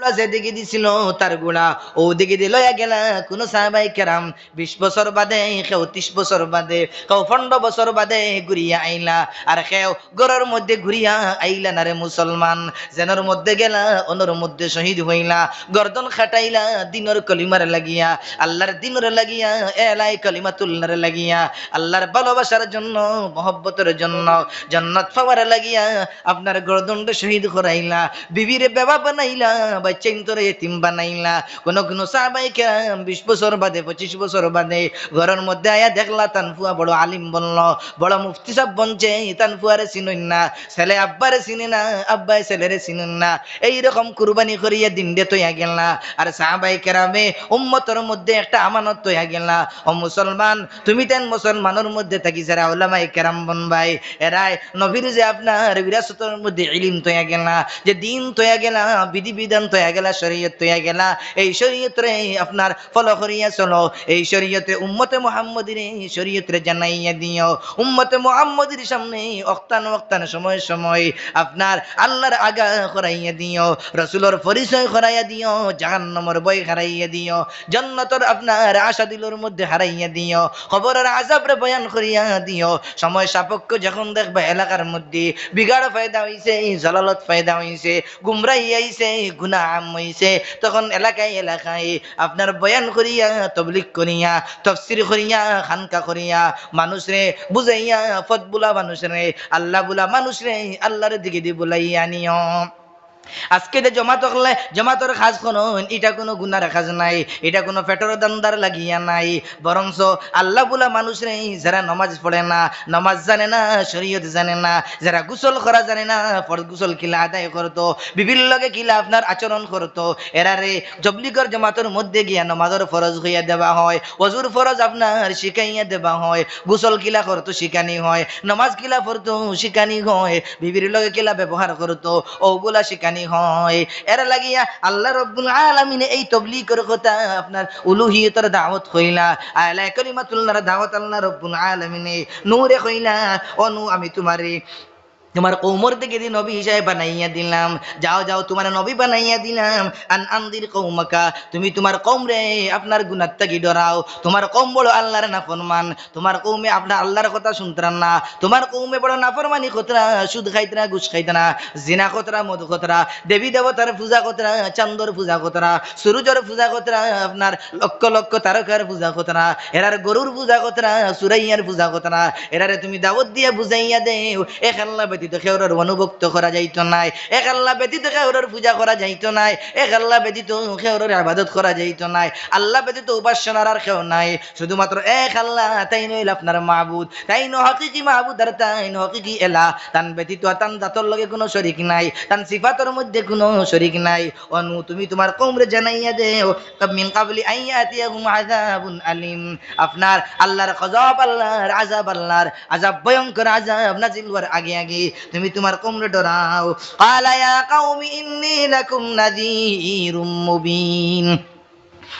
গুড়া যেদিকে দিছিল তার গুড়া ওদিকে দিয়ে লইয়া গেলা কোন সাহাবাই কেরাম 20 বছর বাদে কেউ 30 বছর বাদে কেউ 15 বছর বাদে ঘুরিয়া আইলা আর কেউ গড়ের মধ্যে ঘুরিয়া আইলা না রে মুসলমান জেনের মধ্যে গেলা অনর মধ্যে শহীদ হইলা গর্দন খাটাইলা দিনের কলিমার লাগিয়া আল্লাহর দিনের লাগিয়া এলাই কলিমাতুল্লাহর লাগিয়া আল্লাহর ভালোবাসার জন্য মহব্বতের জন্য জান্নাত পাওয়ার লাগিয়া আপনার গর্দনটা শহীদ করাইলা বিবিরে বেবা বানাইলা বাচ্চাইন তোরে এতিম বানাইলা কোন কোন সাহাবাই কেরাম 20 বছর বাদে 25 বছর বাদে ঘরের মধ্যে আয়া দেখলা তানফুয়া বড় আলিম বলল বড় মুফতি সাহেব বনছে তানফুয়ারে চিনুন না ছেলে আব্বারে চিনে না আব্বাই ছেলেরে চিনুন না এইরকম কুরবানি করিয়া দিন দে তৈয়া গেল না আর সাহাবাই কেরামে উম্মতের মধ্যে একটা আমানত তৈয়া গেল না ও মুসলমান তুমি তেন মুসলমানের মধ্যে থাকি যারা উলামায়ে কেরাম বনবাই এরাই নবীর যে আপনার বিরাসতের মধ্যে ইলম তৈয়া গেল না যে দিন তৈয়া গেল বিধি বিধান তৈয়া গেল শরীয়ত তৈয়া গেল এই শরীয়তরে আপনার ফলো করিয়া চলো এই শরীয়তে উম্মতে মুহাম্মদির শরীয়তরে জানাইয়া দিও উম্মতে মুহাম্মদির সামনে ওক্তান ওক্তান সময় সময় আপনার আল্লাহর আগা করাইয়া দিও রাসূলের পরিচয় করাইয়া দিও জাহান্নামের ভয় হারাইয়া দিও জান্নাতের আপনার আশা দিলের মধ্যে হারাইয়া দিও কবরের আযাবরে বয়ান করিয়া দিও সময় সাপেক্ষ যখন দেখবা এলাকার মধ্যে বিগাড় ফায়দা হইছে জালালত ফায়দা হইছে গুমরাহি আইছে গুনাহ আম হইছে তখন এলাকায় এলাকায় আপনার বয়ান করিয়া তাবলীগ করিয়া তাফসীর করিয়া খানকা করিয়া মানুষরে বুঝাইয়া ফত বুলা মানুষরে আল্লাহ বুলা মানুষরে আল্লাহর দিকে দি বুলাইয়া নিও আজকে যে জমা থাকলে জমাতর খাজ কোন এটা কোনো গুনার খাজ নাই এটা কোনো পেটর দান্দার লাগিয়া নাই বরংস আল্লাহ বুলা মানুষ রে যারা নামাজ পড়ে না নামাজ জানে না শরীয়ত জানে না যারা গোসল করা জানে না ফরজ গোসল কিলা আদায় করতো বিভিন্ন লগে কিলা আপনার আচরণ করতো এরারে জবলিগর জমাতর মধ্যে গিয়া নামাজের ফরজ হইয়া দেওয়া হয় ওযুর ফরজ আপনার শিখাইয়া দেওয়া হয় গোসল কিলা করতো শিখানি হয় নামাজ কিলা পড়তো শিখানি হয় বিভিন্ন লগে কিলা ব্যবহার করতো ওগুলা শিখানি হয় এর লাগিয়া আল্লাহ রাব্বুল আলামিন এই তাবলীগের কথা আপনার উলুহিয়তের দাওয়াত কইলা আলা কালিমাতুল্লাহর দাওয়াত আল্লাহ রাব্বুল আলামিন নূরে কইলা অনু আমি তোমার কওমের দিকে দি নবী হিসেবে বানাইয়া দিলাম যাও যাও তোমার নবী বানাইয়া দিলাম আনদির কওমাকা তুমি তোমার কওম রে আপনার গুনাহ থেকে ডরাও তোমার কওম বড় আল্লাহর নাফরমান তোমার কওমে আপনার আল্লাহর কথা শুনতরা না তোমার কওমে বড় নাফরমানি কতরা সুদ খাইতরা ঘুষ খাইতরা জিনা কতরা মদ কতরা দেবী দেবতার পূজা কতরা চাঁদর পূজা কতরা সূর্যের পূজা কতরা আপনার লক্ষ লক্ষ তারকার পূজা কতরা এরার গরুর পূজা কতরা সুরাইয়ার পূজা কতরা এরারে তুমি দাওয়াত দিয়ে বুঝাইয়া দেও এক আল্লাহ ব্যতীত কেউর অনুভক্ত করা যাইতো নাই এক আল্লাহ ব্যতীত কেউর পূজা করা যাইতো নাই এক আল্লাহ ব্যতীত কেউর ইবাদত করা যাইতো নাই আল্লাহ ব্যতীত উপাসনার আর কেউ নাই শুধুমাত্র এক আল্লাহ তাই নইল আপনার মাবুদ তাই ন হকিকি মাবুদ আর তাই ন হকিকি এলা তান ব্যতীত তান জাতর লগে কোনো শরীক নাই তান সিফাতের মধ্যে কোনো শরীক নাই অনু তুমি তোমার কওমরে জানাইয়া দেও মিন কাবলি আইয়াতিয়াকুম আযাবুন আলিম আপনার আল্লাহর গজব আল্লাহর আযাব ভয়ঙ্কর আযাব নাজিল হওয়ার আগে আগে তুমি তোমার কওমরে ডরাও ক্বালা ইয়া কওমি ইন্নী লাকুম নাযীরুম মুবিন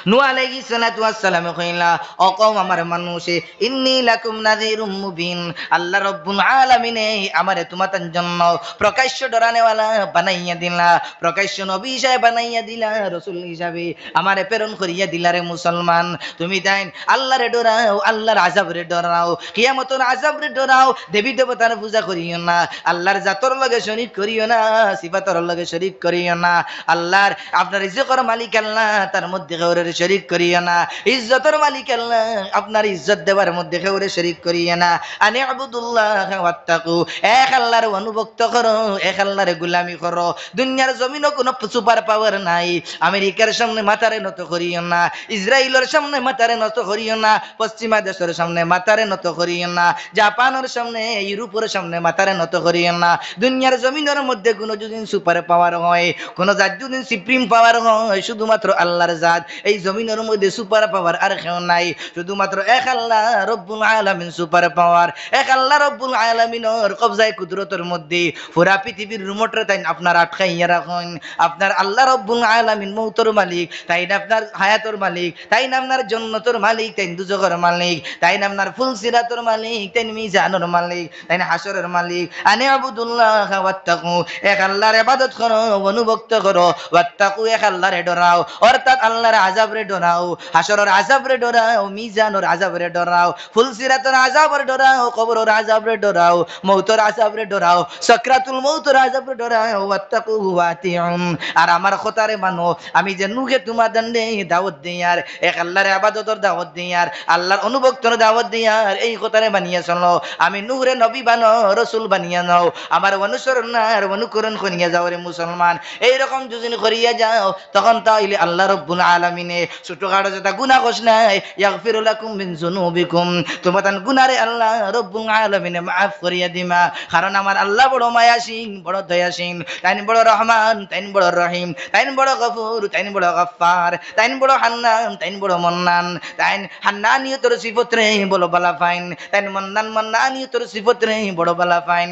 নূহ আলাইহিস সালাতু ওয়াস সালাম কইলা ও কওম আমার মানুষে ইন্নী লাকুম নাযীরুম মুবিন আল্লাহ রাব্বুল আলামিন আমারে তোমাদের জন্য প্রকাশ্য ডরানেওয়ালা বানাইয়া দিলা প্রকাশ্য নবী হিসেবে বানাইয়া দিলা রাসূল হিসেবে আমারে প্রেরণ করিয়া দিলা রে মুসলমান তুমি তাইন আল্লাহরে ডরাও আল্লাহর আযাবরে ডরাও কিয়ামতের আযাবরে ডরাও দেবী দেবতার পূজা করিও না আল্লাহর জাতর লগে শরীক করিও না সিফাতর লগে শরীক করিও না আল্লাহর আপনার রিজকের মালিক আল্লাহ তার মধ্যে কেউরে শরীক করিও না ইজ্জতের মালিক আল্লাহ আপনার ইজ্জত দেওয়ার মধ্যে কেউরে শরীক করিও না আনি আবুদুল্লাহ ওয়াত্তাকু এক আল্লাহর অনুভক্ত করো এক আল্লাহর গোলামি করো দুনিয়ার জমিনও কোনো সুপার পাওয়ার নাই আমেরিকার সামনে মাথারে নত করিও না ইসরায়েলের সামনে মাথারে নত করিও না পশ্চিমা দেশের সামনে মাথারে নত করিও না জাপানের সামনে ইউরোপের সামনে মাথারে নত করিও না দুনিয়ার জমিনের মধ্যে কোনো যদি সুপার পাওয়ার হয় কোনো জাত যদি সুপ্রিম পাওয়ার হয় শুধুমাত্র আল্লাহর জাত এই জমিনের মধ্যে সুপার পাওয়ার আর কেউ নাই, শুধুমাত্র এক আল্লাহ রব্বুল আলামিন সুপার পাওয়ার। এক আল্লাহ রব্বুল আলামিনের কবজায় কুদরতের মধ্যে পুরা পৃথিবীর রিমোটরে তাই আপনার আটকাইয়া রাখেন। আপনার আল্লাহ রব্বুল আলামিন মৌতর মালিক, তাই না আপনার হায়াতর মালিক, তাই না আপনার জন্নতর মালিক, তাই দুজগর মালিক, তাই না আপনার ফুলসিরাতর মালিক, তাই মিজানুর মালিক, তাই না হাসরের মালিক। আনে আবুদুল্লাহ ওয়াত্তাকু, এক আল্লাহর ইবাদত করো, অনুভক্ত করো, ওয়াত্তাকু এক আল্লাহরে ডরাও, অর্থাৎ আল্লাহর আযাবরে ডরাও, হাসরের আযাবরে ডরাও, মিজানুর আযাবরে ডরাও, ফুলসিরাতের আযাবরে ডরাও, কবরের আযাবরে ডরাও, মৌতের আযাবরে ডরাও, সাকরাতুল মৌতের আযাবরে ডরাও, ওয়াত্তাকু ওয়াতিউন। আর আমার কথারে মানো, আমি যে নুকে তোমার দণ্ডে দাওয়াত দিয়ার, এক আল্লাহর ইবাদতের দাওয়াত দিয়ার, আল্লাহর অনুভক্তর দাওয়াত দিয়ার, এই কথারে বানিয়ে চলো। আমি নূরে নবী বানো, রাসূল বানিয়ে নাও, আমার অনুসরণ আর অনুকরণ করিয়া যাও রে মুসলমান। এইরকম যদি করিয়া যাও, তখন তাইলে আল্লাহ রব্বুল আলামিনে ছোটখাটো যেটা গুনাহ কস নাই, ইয়াগফিরু লাকুম মিন যুনুবিকুম, তোমার গুনারে আল্লাহ রব্বুল আলামিনে মাফ করিয়া দিমা। কারণ আমার আল্লাহ বড় মায়াশীন, বড় দয়াশীন, তাইন বড় রহমান, তাইন বড় রহিম, তাইন বড় গফুর, তাইন বড় গফফার, তাইন বড় হান্নান, তাইন বড় মন্নান, তাইন হান্নানিয়তর সিফতরে বড় বালা ফাইন, তাইন মন্নান মন্নানিয়তর সিফতরে বড় বালা ফাইন,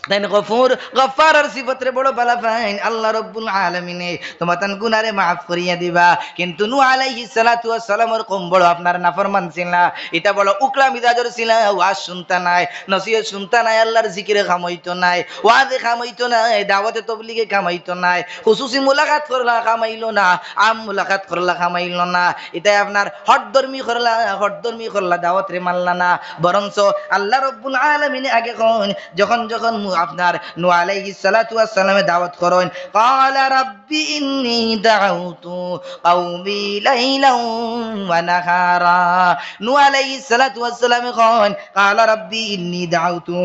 তাই গফুর গফফারের সিফতরে বড় বালা ফাইন। আল্লাহ রব্বুল আলামিনে তোমার তান গুনারে মাফ করিয়া দিবা। কিন্তু নূহ আলাইহিস সালাতু ওয়াস সালামের কম বড় আপনার নাফরমান ছিল না, এটা বড় উকলা মিজাজের ছিল, ওয়াজ শুনতা নাই, নসিহত শুনতা নাই, আল্লাহর জিকিরে কামাইতো নাই, ওয়াজে কামাইতো নাই, দাওয়াতে তাবলীগে কামাইতো নাই, খুশুসি মুলাকাত করলা কামাইলো না, আম মুলাকাত করলা কামাইলো না, এটা আপনার হটধর্মী করলা দাওয়াত রে মানলা না। বরঞ্চ আল্লাহ রব্বুল আলামিনে আগে কোন যখন যখন আপনার নূহ আলাইহিস সালাতু ওয়াস সালামে দাওয়াত করেন, ক্বালা রাব্বি ইন্নী দাউতু কওমি লাইলান ওয়া নাহারা। নূহ আলাইহিস সালাতু ওয়াস সালামে কোন, ক্বালা রাব্বি ইন্নী দাউতু,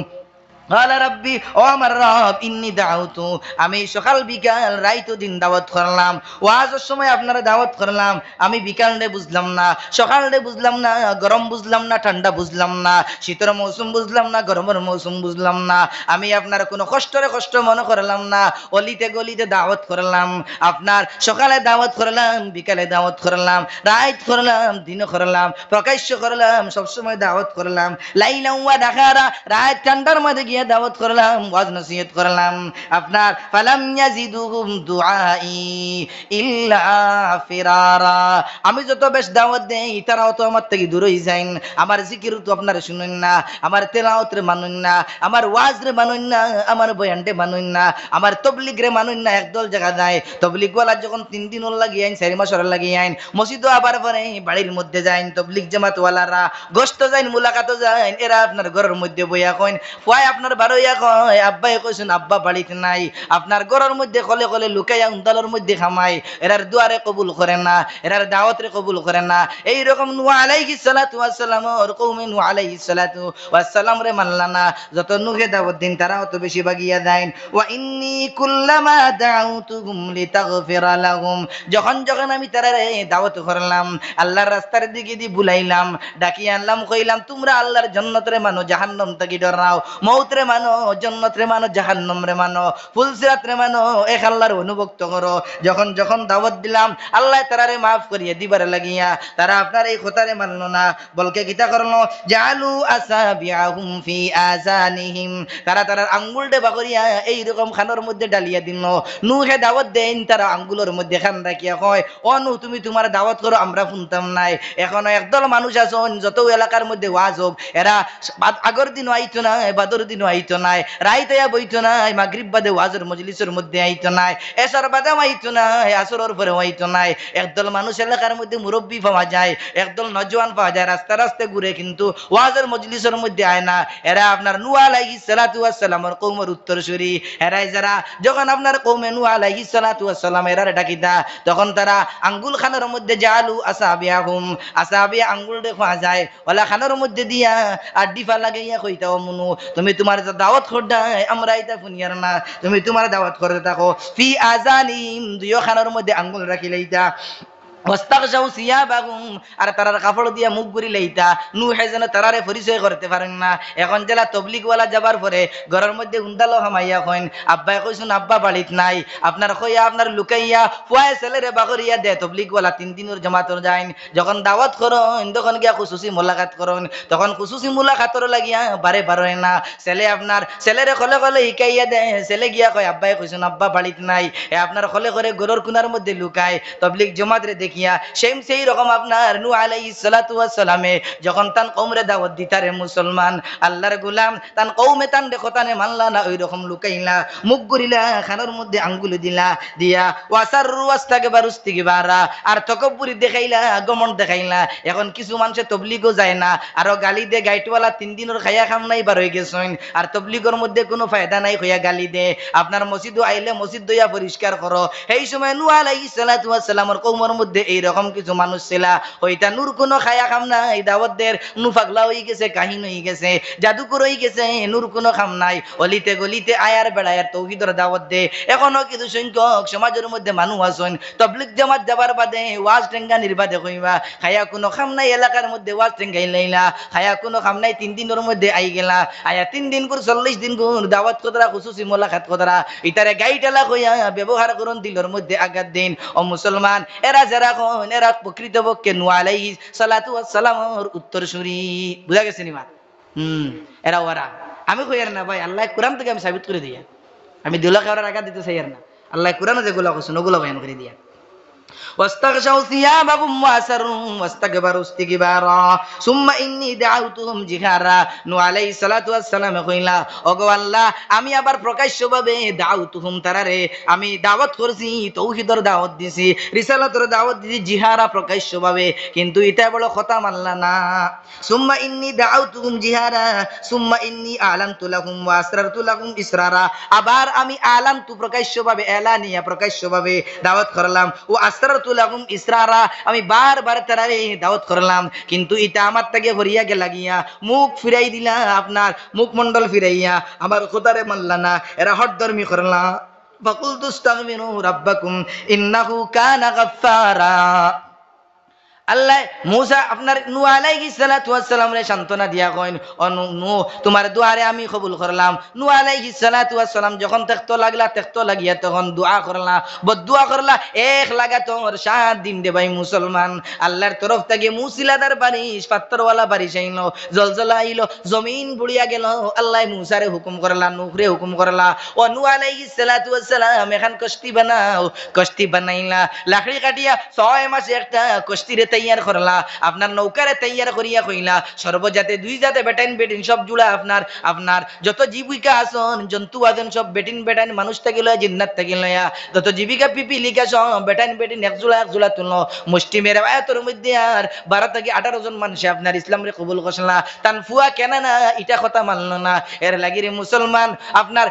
ক্বালা রাব্বি, ও আমার রব, ইন্নী দাউতু, আমি সকাল বিকাল রাইতো দিন দাওয়াত করলাম, ওয়াজের সময় আপনারা দাওয়াত করলাম, আমি বিকালে বুঝলাম না, সকালে বুঝলাম না, গরম বুঝলাম না, ঠান্ডা বুঝলাম না, শীতের মৌসুম বুঝলাম না, গরমের মৌসুম বুঝলাম না, আমি আপনার কোনো কষ্ট মনে করলাম না, অলিতে গলিতে দাওয়াত করলাম, আপনার সকালে দাওয়াত করলাম, বিকালে দাওয়াত করলাম, রাত করলাম, দিনও করলাম, প্রকাশ্য করলাম, সবসময় দাওয়াত করলাম, লাইলা ওয়া নাহারা, রাত ঠান্ডার মধ্যে গিয়ে দাওয়াত করলাম, ওয়াজ নসিহত করলাম, আপনার ফালাম ইয়াজিদুহুম দুআই ইল্লা ফিরারা, আমি যত বেশ দাওয়াত দেই তারাও তো আমার থেকে দূর হয়ে যান, আমার জিকির তো আপনারা শুনেন না, আমার তেলাওয়াত রে মানুন না, আমার ওয়াজ রে মানুন না, আমার বয়ান রে মানুন না, আমার তবলিগ রে মানুন না। একদল জায়গা যায় তবলিগ ওয়ালা যখন 3 দিন ওর লাগিয়ে আইন, 4 মাস ওর লাগিয়ে আইন, মসজিদও আবার পরে বাড়ির মধ্যে যাইন, তবলিগ জামাত ওয়ালারা গোশত যাইন, মুলাকাতও যাইন, এরা আপনার ঘরের মধ্যে বইয়া কইন, ফুয়াই আপনার বারোইয়া কয়, আব্বাই কইছেন আব্বা বাড়িতে নাই, আপনার ঘরের মধ্যে কলে কলে লুকাইয়া উন্দালের মধ্যে খামাই, এরার দুয়ারে কবুল করে না, এরার দাওয়াতরে কবুল করে না। এইরকম নূহ আলাইহিস সালাতু ওয়াস সালাম ওর কওমে নূহ আলাইহিস সালাতু ওয়াস সালাম রে মানলা না, যত নুহে দাওয়াত দিন তারা অত বেশি বাগিয়া দেন। ওয়া ইন্নী কুল্লামা দাউতুহুম লিতাগফিরা লাহুম, যখন যখন আমি তারারে দাওয়াত করলাম, আল্লাহর রাস্তার দিকে দি বুলাইলাম, ডাকি আনলাম, কইলাম তোমরা আল্লাহর জান্নাত রে মানো, জাহান্নাম থেকে ডরাও, মউত রে মানো, জান্নাত রে মানো, জাহান্নাম রে মানো, ফুলসিরাত রে মানো, এক আল্লাহর অনুভক্ত করো। যখন যখন দাওয়াত দিলাম, আল্লাহ তারারে মাফ করিয়া দিবার লাগিয়া তারা আপনার এই কথারে মানলো না, বলকে কিতা করলো, জালু আসাবিআহুম ফি আযানিহিম, তারা তারার আঙ্গুল ডেবা করিয়া এইরকম খানোর মধ্যে ডালিয়া দিল। নূহে দাওয়াত দেন, তারা আঙ্গুলের মধ্যে খান রাখিয়া কয়, ও নূহ তুমি তোমার দাওয়াত করো, আমরা শুনতাম নাই। এখনো একদল মানুষ আছেন যত এলাকার মধ্যে ওয়াজ হোক, এরা আগর দিনও আইতো না, বাদর দিনও আইতো নাই, রাইত আয়া বইতো নাই, মাগরিব বাদে ওয়াজের মজলিসের মধ্যে আইতো নাই, এসার বাদেও আইতো নাই, আসরের পরেও আইতো নাই। একদল মানুষ এলাকার মধ্যে মুরব্বী পাওয়া যায়, একদল নজওয়ান পাওয়া যায়, রাস্তা রাস্তায় ঘুরে, কিন্তু ওয়াজের মজলিসের মধ্যে আয় না। এরা আপনার নূহ আলাইহিস সালাতু ওয়াস সালামের কওমের উত্তরসূরি, এরাই যারা যখন আপনার কওমে নূহ আলাইহিস সালাতু ওয়াস সালাম এরারে ডাকিতা, তখন তারা আঙ্গুল খানের মধ্যে জালু আসাবিআহুম, আসাবিয়া আঙ্গুল দেখা যায়, ওলা খানের মধ্যে দিয়া আর ডিফা লাগাইয়া কইতা, ও মুনু তুমি তোমার দাওয়াত করদাই, আমরা এটা শুনিয়ার না, তুমি তোমার দাওয়াত করতে থাকো। ফি আযানিম, দুইও খানের মধ্যে আঙ্গুল রাখি লইতা, ওয়াস্তাগশাউ সিয়াবাহুম, আর তারার কাপড় দিয়া মুখ গুরি লইতা। নূহে যেন তারারে পরিচয় করতে পারেন না। এখন জেলা তবলিগওয়ালা যাবার পরে ঘরের মধ্যে উন্দালো হামাইয়া কইন, আব্বাই কইছুন আব্বা বাড়িত নাই, আপনার কইয়া আপনার লুকাইয়া ফুয়ায় ছেলেরে বাগরিয়া দে। তবলিগওয়ালা 3 দিনের জামাতর যাইন, যখন দাওয়াত করন তখন গিয়া খুশুসি মোলাকাত করন, তখন খুশুসি মোলাকাতর লাগিয়া বারে বারে না। ছেলে আপনার ছেলেরে কলে কলে শিকাইয়া দে, ছেলে গিয়া কয় আব্বাই কইছুন আব্বা বাড়িত নাই, এ আপনার কলে করে গরুর কুনার মধ্যে লুকায়। তবলিগ জমাত রে দেখিয়া সেই রকম আপনার নূহ আলাইহিস সালাতু ওয়াস সালামে যখন তান কওমরে দাওয়াত দিতারে মুসলমান আল্লাহর গোলাম, তান কওমে তান দেখো তানে মানলা না, ওই রকম লুকাইলা, মুখ গরিলা, খানোর মধ্যে আঙ্গুল দিলা, দিয়া ওয়াসাররু ওয়াস্তাগবারু ইস্তিগবারা, আর তকব্বুরি দেখাইলা, গমন দেখাইলা। এখন কিছু মানুষে তবলিগও যায় না, আরো গালি দে, গাইটওয়ালা 3 দিনের খাইয়া খাম নাই বার হয়ে গেছেন, আর তবলিগের মধ্যে কোনো ফায়দা নাই হইয়া গালি দে। আপনার মসজিদও আইলে মসজিদ দইয়া পরিষ্কার করো। এই সময় নূহ আলাইহিস সালাতু ওয়াস সালামের কওমের মধ্যে এইরকম কিছু মানুষ ছিল, ওইটা নূর কোনো খায়া খাম নাই, দাওয়াত দের নু পাগলা হয়ে গেছে, কাহিন হয়ে গেছে, জাদুকর হয়ে গেছে, নূর কোনো খাম নাই, অলিতে গলিতে আয়ার বেড়ায়ার তৌহিদের দাওয়াত দে। এখনো কিছু সংখ্যক সমাজের মধ্যে মানুষ আছেন, তবলিগ জামাত যাবার বাদে ওয়াজ টেঙ্গা নির্বাদে কইবা, খায়া কোনো খাম নাই, এলাকার মধ্যে ওয়াজ টেঙ্গাই লাইলা, খায়া কোনো খাম নাই, 3 দিনের মধ্যে আই গেলা, আয়া 3 দিন করে 40 দিন গুণ দাওয়াত কতরা, খুশুসি মোলাকাত কতরা, ইতারে গাইটালা কইয়া ব্যবহার করুন, দিলের মধ্যে আঘাত দিন। ও মুসলমান, এরা যারা কোন, এরা প্রকৃতপক্ষে নূহ আলাইহিস সালাতু ওয়াস সালামের উত্তরসূরি। বুঝা গেছে নিমা? এরা ওরা। আমি কই আর না ভাই, আল্লাহ কোরআন থেকে আমি সাবিত করে দিয়া, আমি দুলা কাউরার আঘাত দিতে চাই আর না। আল্লাহ কোরআনে যেগুলো কইছেন ওগুলো বয়ান করে দিয়া। واستغشوا ثيابهم واسروا واستكبروا استكبارا ثم اني دعوتهم جهارا। নূহ আলাইহিস সালাতু ওয়াস সালাম কইলা, ওগো আল্লাহ, আমি আবার প্রকাশ্যভাবে দাউতুহুম, তারারে আমি দাওয়াত করছি, তৌহিদের দাওয়াত দিছি, রিসালাতের দাওয়াত দিছি, জিহারা প্রকাশ্যভাবে, কিন্তু এটা বড় কথা মানলা না। সুম্মা ইন্নী দাউতুহুম জিহারা সুম্মা ইন্নী আলানতু লাহুম ওয়া আসরারতু লাহুম ইসরারা, আবার আমি আলানতু প্রকাশ্যভাবে, এলানিয়া প্রকাশ্যভাবে দাওয়াত করলাম, ও আসরারতু লাহুম ইসরারা, আমি বারবার তারারে দাওয়াত করলাম, কিন্তু এটা আমার থেকে হরিয়া গে লাগিয়া মুখ ফিরাই দিলা, আপনার মুখমণ্ডল ফিরাইয়া আমার খোদারে মানলা না, এরা হঠধর্মী করলা। ফাকুলতু আস্তাগফিরু রাব্বাকুম ইন্নাহু কানা গাফফারা। আল্লাহ মূসা আপনার নূহ আলাইহিস সালাতু ওয়াস সালাম রে সান্তনা দিয়া কইন, ও নূহ, তোমার দুআরে আমি কবুল করলাম। নূহ আলাইহিস সালাতু ওয়াস সালাম যখন তেখতো লাগিয়া তখন দোয়া করলা, বদদুয়া করলা, এক লাগাতর 7 দিন দে ভাই মুসলমান, আল্লাহর তরফ থেকে মুসিলাদার বারিশ, পাত্তরওয়ালা বারিশ আইলো, জলজলা আইলো, জমিন বুড়িয়া গেল। আল্লাহ মূসারে হুকুম করলা, নূহরে হুকুম করলা, ও নূহ আলাইহিস সালাতু ওয়াস সালাম এখন কষ্টি বানাও। কষ্টি বানাইলা, লাকড়ি কাটিয়া 6 মাসে একটা কষ্টিরে তৈয়ার করলা, আপনার নৌকারে তৈয়ার করিয়া কইলা, সর্বজাতে 2 জাতে বেটাইন বেটিন সব জুড়া, আপনার যত জীবিকা আসন জন্তু আছেন সব বেটিন বেটাইন, মানুষ থেকে লয়া জিন্নাত থেকে লয়া যত জীবিকা পিপিলিকা সব বেটাইন বেটিন এক জোড়া তুললো, মুষ্টি মেরে আয়াতের মধ্যে আর 12 থেকে 18 জন মানুষ আপনার ইসলাম রে কবুল করলা। তান ফুয়া কেন না ইটা কথা মানলো না, এর লাগি রে মুসলমান আপনার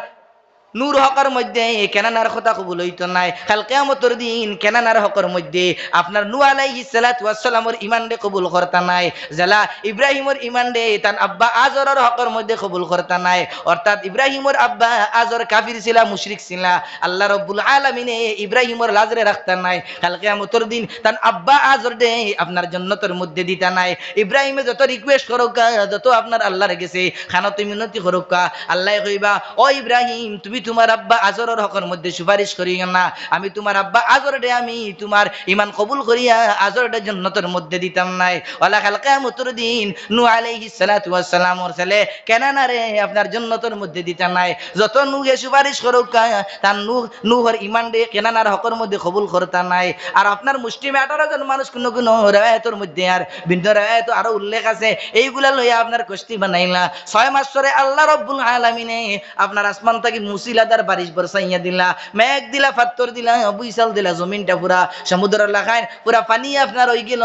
নূর হকের মধ্যে কেনানার কথা কবুল হইতো নাই, কাল কিয়ামতের দিন কেনানার হকের মধ্যে আপনার নূহ আলাইহিস সালাতু ওয়াস সালামের ঈমান রে কবুল করতা নাই, জালা ইব্রাহিমের ঈমান রে তান আব্বা আজরের হকের মধ্যে কবুল করতা নাই। অর্থাৎ ইব্রাহিমের আব্বা আজর কাফির ছিল, মুশরিক ছিল, আল্লাহ রাব্বুল আলামিনে ইব্রাহিমের লাজরে রাখতা নাই, কাল কিয়ামতের দিন তান আব্বা আজর দে আপনার জান্নাতের মধ্যে দিতা নাই। ইব্রাহিমে যত রিকোয়েস্ট করুক, যত আপনার আল্লাহর গেছে খানতে মিনতি করুক, আল্লাহ কইবা, ও ইব্রাহিম, তুমি তোমার আব্বা আজরের হকের মধ্যে সুপারিশ করিও না, আমি তোমার আব্বা আজরডে আমি তোমার ঈমান কবুল করিয়া আজরডে জান্নাতের মধ্যে দিতাম নাই। ওয়ালা কাল কিয়ামতের দিন নূহ আলাইহিস সালাতু ওয়াস সালামের ছেলে কেনানা রে আপনার জান্নাতের মধ্যে দিতাম নাই। যত নূহে সুপারিশ করুক, তার নূহের ঈমান রে কেনানার হকের মধ্যে কবুল করতা নাই। আর আপনার মুসলিমে 18 জন মানুষ কোন কোন riwayatর মধ্যে আর ভিন্ন riwayat আরো উল্লেখ আছে, এইগুলা লইয়া আপনার কষ্টি বানাইলা। 6 মাস ধরে আল্লাহ রাব্বুল আলামিনে আপনার আসমান থেকে মুসিলাদার বারিশ বরসাইয়া দিলা, মেঘ দিলা, পাথর দিলা, বুইসাল দিলা, জমিনটা পুরা সমুদ্র লাগায় পুরা পানি আপনার হয়ে গেল।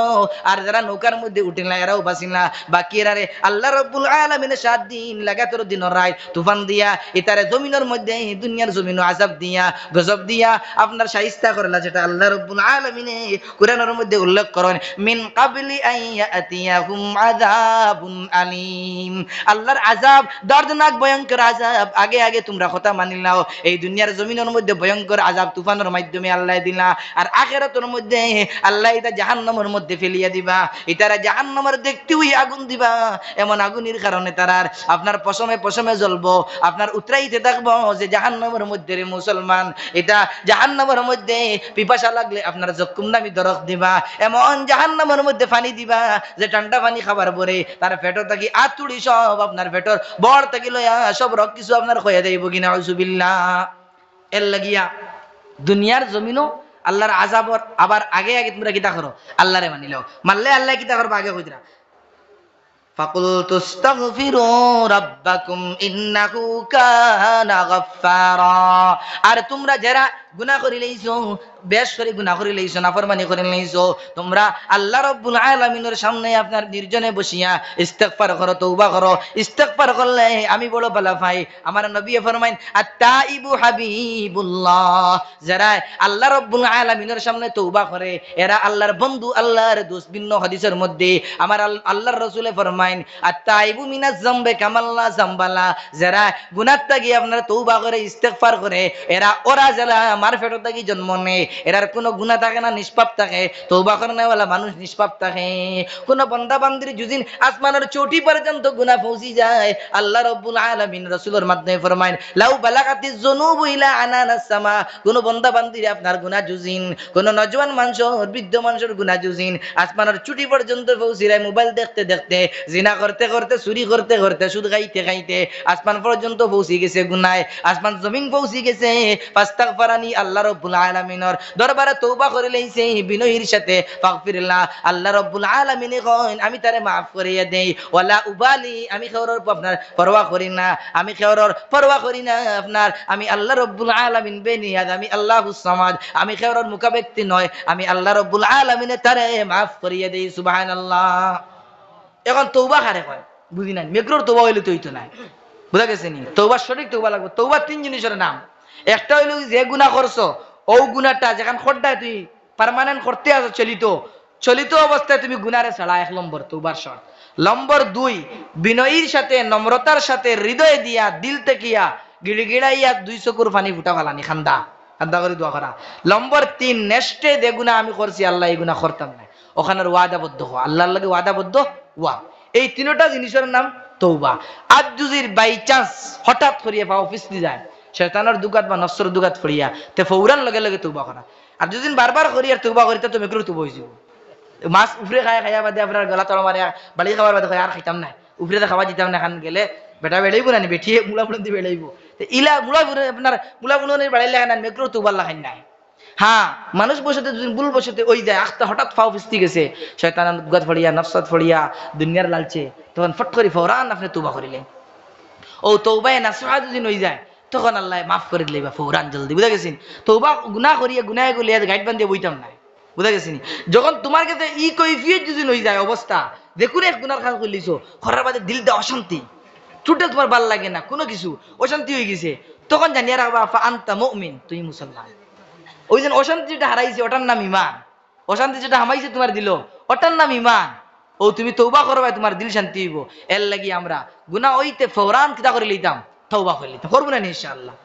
আর যারা নৌকার মধ্যে উঠিলা এরাও বাঁচিলা, বাকি এরারে আল্লাহ রাব্বুল আলামিনে 7 দিন লাগাতার দিন রাত তুফান দিয়া ইতারে জমিনের মধ্যে দুনিয়ার জমিন আযাব দিয়া গজব দিয়া আপনার শাইস্তা করলা, যেটা আল্লাহ রাব্বুল আলামিনে কুরআনের মধ্যে উল্লেখ করেন, মিন ক্বাবলি আইয়াতিয়াহুম আযাবুন আলীম, আল্লাহর আযাব দর্দনাক ভয়ঙ্কর আযাব আগে আগে তোমরা কথা মানি নিলাও, এই দুনিয়ার জমিনের মধ্যে ভয়ঙ্কর আযাব তুফানের মাধ্যমে আল্লাহ দিলা, আর আখিরাতের মধ্যে আল্লাহ এটা জাহান্নামের মধ্যে ফেলিয়া দিবা। এটারা জাহান্নামের দেখতে ওই আগুন দিবা, এমন আগুনের কারণে তারা আপনার পশমে পশমে জ্বলবো, আপনার উতরাইতে থাকবো যে জাহান্নামের মধ্যে রে মুসলমান, এটা জাহান্নামের মধ্যে পিপাসা লাগলে আপনার জকুম নামি দরক দিবা, এমন জাহান্নামের মধ্যে পানি দিবা যে ঠান্ডা পানি খাবার পরে তার পেটও থাকি আতুড়ি সব আপনার পেটর বড় থাকি লয়া সব রক কিছু আপনার খয়া যাইব কিনা আউযুবিল্লাহ। এর লাগিয়া দুনিয়ার জমিনও আল্লাহর আযাবর আবার আগে আগে তোমরা কিতা করো, আল্লাহরে মানিলাও, মানলে আল্লাহ কিতা করবা আগে কইরা فَقُلْتُ اسْتَغْفِرُوا رَبَّكُمْ إِنَّهُ كَانَ غَفَّارًا। আর তোমরা যারা গুনাহ করে লইছো, বেশ করে গুনাহ করে লইছো, নাফরমানি করে লইছো, তোমরা আল্লাহ রাব্বুল আলামিনের সামনে আপনার নির্জনে বসিয়া ইস্তিগফার করো, তওবা করো। ইস্তিগফার করলে আমি বড় ভালো পাই। আমার নবী ফরমায়েন আত-তাইবু হাবিবুল্লাহ, যারা আল্লাহ রাব্বুল আলামিনের সামনে তওবা করে এরা আল্লাহর বন্ধু, আল্লাহর দোস্ত। ভিন্ন হাদিসের মধ্যে আমার আল্লাহর রাসূল ফরমায়েন আত-তাইবু মিনাজ যামবে কামাল্লা যামবালা, যারা গুনাহ থেকে আপনার তওবা করে ইস্তিগফার করে ওরা যারা মারফেটো থেকে জন্ম নেয়, এরার কোনো গুনাহ থাকে না, নিষ্পাপ থাকে। তওবা করেনওয়ালা মানুষ নিষ্পাপ থাকে। কোন বান্দা বান্দির যদিন আসমানের চটি পর্যন্ত গুনাহ পৌঁছে যায়, আল্লাহ রাব্বুল আলামিন রাসূলের মাধ্যমে ফরমায়েন লাউ বালাগাতিজ যুনুবু ইলা আনানাস সামা, কোন বান্দা বান্দির আপনার গুনাহ যুজিন, কোন নওজোয়ান মানুষ বৃদ্ধ মানুষের গুনাহ যুজিন আসমানের চটি পর্যন্ত পৌঁছে যায়, মোবাইল দেখতে দেখতে, জিনা করতে করতে, চুরি করতে করতে, সুদ খাইতে খাইতে আসমান পর্যন্ত পৌঁছে গেছে গুনাহ, আসমান জমিন পৌঁছে গেছে। ফাস্তাগফারানি, আল্লাহ রাব্বুল আলামিনের দরবারে তওবা করে লইছে বিনয়ের সাথে, ফাগফিরল্লাহ, আল্লাহ রাব্বুল আলামিন কইন আমি তারে maaf করিয়া দেই। ওয়ালা উবালি, আমি খেওরর আপনার পরোয়া করি না, আমি খেওরর পরোয়া করি না আপনার, আমি আল্লাহ রাব্বুল আলামিন বেনিয়াদ, আমি আল্লাহুস সামাদ, আমি খেওরর মুখাব্যক্তি নয়, আমি আল্লাহ রাব্বুল আলামিনে তারে maaf করিয়া দেই। সুবহানাল্লাহ। এখন তওবা কারে কয় বুঝি নাই, মেকরুর তওবা হইলে তো হইতো না, বুঝা গেছে নি? তওবা সঠিক তওবা লাগবে। তওবা তিন জিনিসের নাম, একটা হইল যে গুনাহ করছো ও গুনাহটা যেখান খড়ডায় তুই পার্মানেন্ট করতে আছো, চলিত অবস্থায় তুমি গুনারে ছাড়া, এক নম্বর তওবার শর্ত। নম্বর দুই, বিনয়ীর সাথে নম্রতার সাথে হৃদয় দিয়া দিল তেকিয়া গিড়গিড়াইয়া দুই চকুর পানি ফুটা ফেলানি, খান্দা খান্দা করে দোয়া করা। নম্বর তিন, নেক্সটে যে গুনাহ আমি করছি আল্লাহ এই গুনাহ করতাম না, ওখানের ওয়াদাবদ্ধ হওয়া, আল্লাহর লাগে ওয়াদাবদ্ধ হওয়া। এই তিনটা জিনিসের নাম তওবা। আজ যদি বাই চান্স হঠাৎ করিয়া পাও পিছলি যায় শয়তানের দুগাত বা নফসের দুগাত ফড়িয়া, তে ফৌরান লগে লগে তওবা করা। আর যদি বারবার করি আর তওবা করিতে তো মেকরুহ তওবা হইছে। মাছ উফরে খায়া বাদে আপনার গলা তল মারে বাড়ি খাবার বাদে আর খাইতাম না, উফরে খাওয়া দিতাম না, খান গেলে বেটা বেড়াইব না, বেঠিয়ে মুলা মুলা দিয়ে বেড়াইব, ইলা মুলা আপনার মুলা মুলা বেড়াইলে খান মেকরুহ তওবা লাগাই নাই। হ্যাঁ, মানুষ বসতে যদি ভুল বসতে ওই যায় আখটা হঠাৎ ফাও ফিস্তি গেছে শয়তানের দুগাত ফড়িয়া, নফসত ফড়িয়া, দুনিয়ার লালচে, তখন ফট করে ফৌরান আপনি তওবা করিলেন। ও তওবায়ে নাসুহা যদি নই যায় তখন আল্লাহ মাফ করে দিলেবা ফৌরান জলদি, বুঝা গেছেন? তওবা গুনাহ করিয়া গুনাহে গলিয়া গাইড বান্ধিয়ে বইতাম না, বুঝা গেছেন? যখন তোমার কাছে ই কৈফিয়ত যদি নই যায় অবস্থা, দেখুন এক গুনার কাজ করলিছো, করার বাদে দিলটা অশান্তি, টোটাল তোমার ভাল লাগে না, কোনো কিছু অশান্তি হয়ে গেছে, তখন জানিয়া রাখবা ফা আনতা মুমিন, তুই মুসলমান। ওই যে অশান্তি যেটা হারাইছে ওটার নাম ইমান, অশান্তি যেটা হামাইছে তোমার দিল ওটার নাম ইমান। ও তুমি তওবা করবে তোমার দিল শান্তি হইব। এর লাগি আমরা গুনাহ হইতে ফৌরান কিতা করে লইতাম, তওবা করে লইতাম, করব না ইনশাআল্লাহ।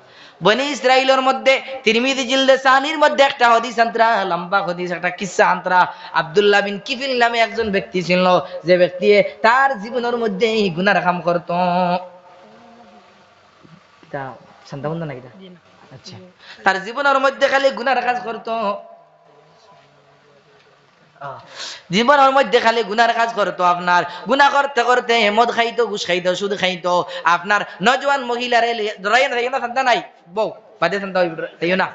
বনি ইসরাইলের মধ্যে তিরমিজি জিলদে সানির মধ্যে একটা হাদিস আন্তরা, লম্বা হাদিস, একটা কিসসা আন্তরা। আব্দুল্লাহ বিন কিফিল নামে একজন ব্যক্তি ছিল, যে ব্যক্তি তার জীবনের মধ্যে গুনার কাম করত। এটা শান্তা বন্ধ নাকি? আচ্ছা, তার জীবনের মধ্যে খালি গুনার কাজ করতো, জীবনের মধ্যে খালি গুনার কাজ করতো। আপনার গুনাহ করতে করতে মদ খাইতো, ঘুষ খাইতো, সুদ খাইতো। আপনার নজওয়ান মহিলারে শান্তা নাই বউ বাদে শান্তা হইও না,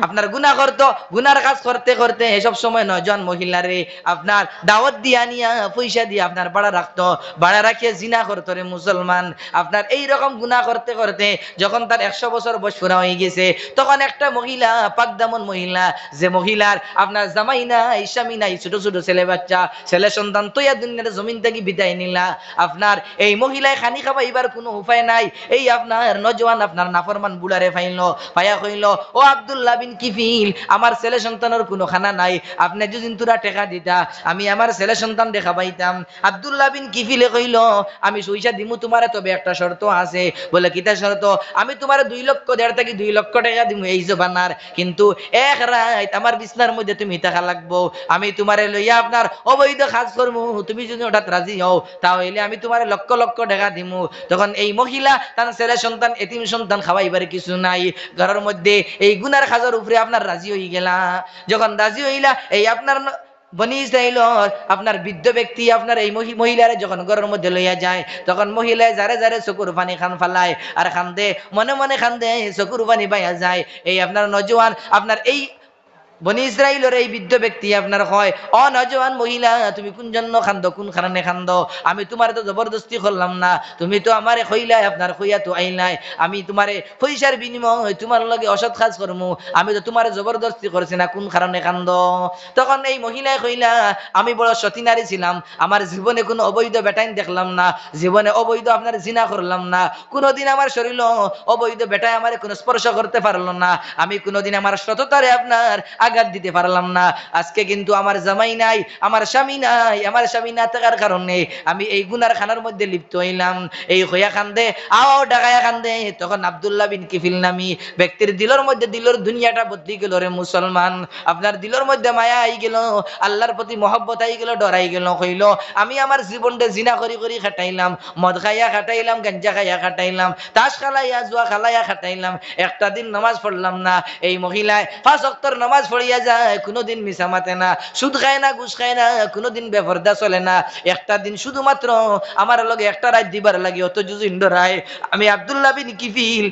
আপনার গুনাহ করতো, গুনার কাজ করতে করতে সব সময় নজওয়ান মহিলারে আপনার দাওয়াত দিয়া নিয়া পয়সা দিয়ে আপনার ভাড়া রাখতো, ভাড়া রাখিয়ে জিনা করতো রে মুসলমান। আপনার এই রকম গুনাহ করতে করতে যখন তার 100 বছর বয়স পুরা হয়ে গেছে, তখন একটা মহিলা, পাকদামন মহিলা, যে মহিলার আপনার জামাই নাই, স্বামী নাই, ছোট ছোট ছেলে বাচ্চা, ছেলে সন্তান তৈয়া দুনিয়ার জমিন থেকে বিদায় নিলা। আপনার এই মহিলায় খানি খাবা এবার কোনো উপায় নাই, এই আপনার নজওয়ান আপনার নাফরমান বুড়ারে ফাইল, পায়া কইল ও আব্দুল্লাহ বিন কিফিল আমার ছেলে সন্তানের কোনো খানা নাই, আপনি যদি তোরা টেকা দিতা আমি আমার ছেলে সন্তান দেখা পাইতাম। আব্দুল্লাহ বিন কিফিলে কইল আমি পয়সা দিমু তোমারে, তবে একটা শর্ত আছে। বলে কিতা শর্ত? আমি তোমারে 2 লক্ষ 1.5 থেকে 2 লক্ষ টাকা দিমু এই জবানার, কিন্তু এক রাত আমার বিছনার মধ্যে তুমি থাকা লাগবো। আমি তোমারে লইয়া আপনার অবৈধ কাজ করবো, তুমি যদি ওটা রাজি হও তাহলে আমি তোমারে লক্ষ লক্ষ টাকা দিমু। তখন এই মহিলা তার ছেলে সন্তান এতিম সন্তান খাওয়াইবার কিছু নাই, ঘরের মধ্যে এই গুনার খাজার উপরে আপনার রাজি হয়ে গেলা। যখন রাজি হইলা এই আপনার বনি ইসরাইলর আপনার বৃদ্ধ ব্যক্তি আপনার এই মহিলারে যখন ঘরের মধ্যে লইয়া যায়, তখন মহিলায় যারে যারে চকুর পানি খান ফালায় আর খান্দে, মনে মনে খান্দে, চকুর পানি বাইয়া যায়। এই আপনার নজওয়ান আপনার এই বনি ইসরাইলের এই বৃদ্ধ ব্যক্তি আপনার হয়, অ নজওয়ান মহিলা তুমি কোন জন্য খান্দ, কোন কারণে খান্দ? আমি তোমার তো জবরদস্তি করলাম না, তুমি তো আমারে কইলাই, আপনার কইয়া তো আইলাই, আমি তোমারে পয়সার বিনিময় তোমার লগে অসৎ কাজ করমু, আমি তো তোমারে জবরদস্তি করছি না, কোন কারণে খান্দ? তখন এই মহিলায় কইলা আমি বড় সতী নারী ছিলাম, আমার জীবনে কোনো অবৈধ বেটাইন দেখলাম না, জীবনে অবৈধ আপনার জিনা করলাম না, কোনোদিন আমার শরীর অবৈধ বেটায় আমার কোনো স্পর্শ করতে পারলো না, আমি কোনোদিন আমার সততারে আপনার আঘাত দিতে পারলাম না। আজকে কিন্তু আমার জামাই নাই, আমার স্বামী নাই, আমার স্বামী না থাকার কারণে আমি এই গুনার খানার মধ্যে লিপ্ত হইলাম। এই হইয়া কান্দে, আও ডাকায়া কান্দে। তখন আব্দুল্লাহ বিন কিফিল নামি ব্যক্তির দিলের মধ্যে দিলের দুনিয়াটা বদলি গেল। রে মুসলমান, আপনার দিলের মধ্যে মায়া আই গেল, আল্লাহর প্রতি মহব্বত আই গেল, ডরাই গেল। কইল আমি আমার জীবনটা জিনা করি করি খাটাইলাম, মদ খাইয়া খাটাইলাম, গাঞ্জা খাইয়া খাটাইলাম, তাস খালাইয়া জুয়া খালাইয়া খাটাইলাম, একটা দিন নামাজ পড়লাম না। এই মহিলায় 5 ওয়াক্তের নামাজ পড়িয়া যায়, কোনোদিন মিছা মাতে না, সুদ খায় না, ঘুষ খায় না, কোনোদিন বেপরদা চলে না। একটা দিন শুধুমাত্র আমার লগে একটা রাত দিবার লাগে অত জুজিন ডরায়। আমি আব্দুল্লাহ বিন কিফিল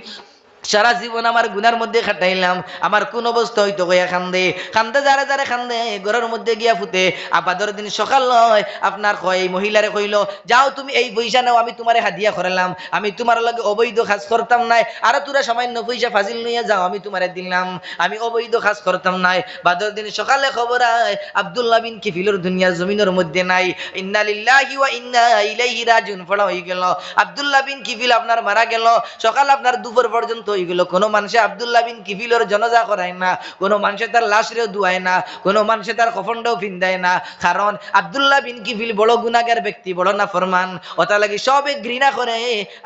সারা জীবন আমার গুনার মধ্যে খাটাইলাম, আমার কোন অবস্থা হইতো গিয়া কান্দে কান্দে, যারা যারা কান্দে ঘরের মধ্যে গিয়া ফুটে। আপাতর দিন সকাল নয় আপনার কয় এই মহিলারে কইল যাও তুমি এই পয়সা নাও, আমি তোমারে হাদিয়া করালাম, আমি তোমার লগে অবৈধ কাজ করতাম নাই, আর তোরা সামান্য পয়সা ফাজিল নিয়ে যাও, আমি তোমারে দিলাম, আমি অবৈধ কাজ করতাম নাই। বাদর দিন সকালে খবর আয় আব্দুল্লাহ বিন কিফিলের দুনিয়া জমিনের মধ্যে নাই। ইন্না লিল্লাহি ওয়া ইন্না ইলাইহি রাজিউন পড়া হয়ে গেল। আব্দুল্লাহ বিন কিফিল আপনার মারা গেল। সকাল আপনার দুপুর পর্যন্ত হয়ে গেল, কোনো মানুষে আব্দুল্লাহ বিন কিফিলের জানাজা করায় না, কোনো মানুষে তার লাশরেও ধুয়ায় না, কোনো মানুষে তার কফনটাও ফিন্দায় না, কারণ আব্দুল্লাহ বিন কিফিল বড় গুনাহগার ব্যক্তি, বড় নাফরমান। ওটা লাগি সবে ঘৃণা করে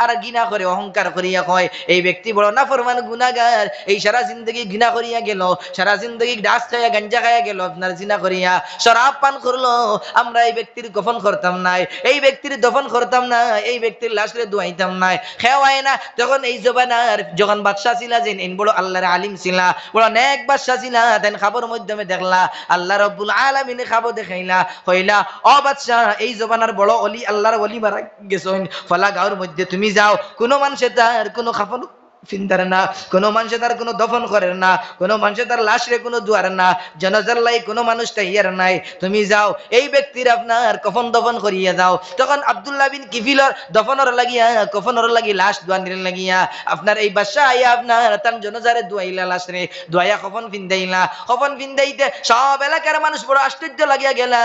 আর ঘৃণা করে অহংকার করিয়া কয় এই ব্যক্তি বড় নাফরমান গুনাহগার। এই সারা জিন্দগি ঘৃণা করিয়া গেল, সারা জিন্দগি ডাস খাইয়া গাঞ্জা খাইয়া গেল, আপনার জিনা করিয়া শরাব পান করলো। আমরা এই ব্যক্তির কফন করতাম না, এই ব্যক্তির দফন করতাম না, এই ব্যক্তির লাশরে ধুয়াইতাম না, খেওয়ায় না। তখন এই জবানার যখন বাদশাহ ছিলা যে বড় আল্লাহর আলিম ছিলা, বড় নেক বাদশাহ ছিলা, তেন খাবার মাধ্যমে দেখলা আল্লাহ রাব্বুল আলামিনে খাবো দেখাইলা, হইলা ও বাদশাহ এই জবানার বড় অলি আল্লাহর ওলি মারা গেছেন, ফলা গাঁর মধ্যে তুমি যাও, কোনো মানুষে তার কোনো খাফন ফিন্দারে না, কোনো মানুষে তার কোনো দফন করে না, কোনো মানুষে তার লাশরে কোনো দুয়ার না, জানাজার লাই কোনো মানুষ তাইয়ার নাই, তুমি যাও এই ব্যক্তির আপনার কফন দফন করিয়া যাও। তখন আব্দুল্লাহ বিন কিফিলর দফনর লাগিয়া কফনর লাগি লাশ দুয়ানির লাগিয়া আপনার এই বাদশা আইয়া আপনার তার জানাজারে দুয়াইলা, লাশরে দুয়াইয়া কফন ফিন্দাইলা। কফন ফিন্দাইতে সব এলাকার মানুষ বড় আশ্চর্য লাগিয়া গেলা,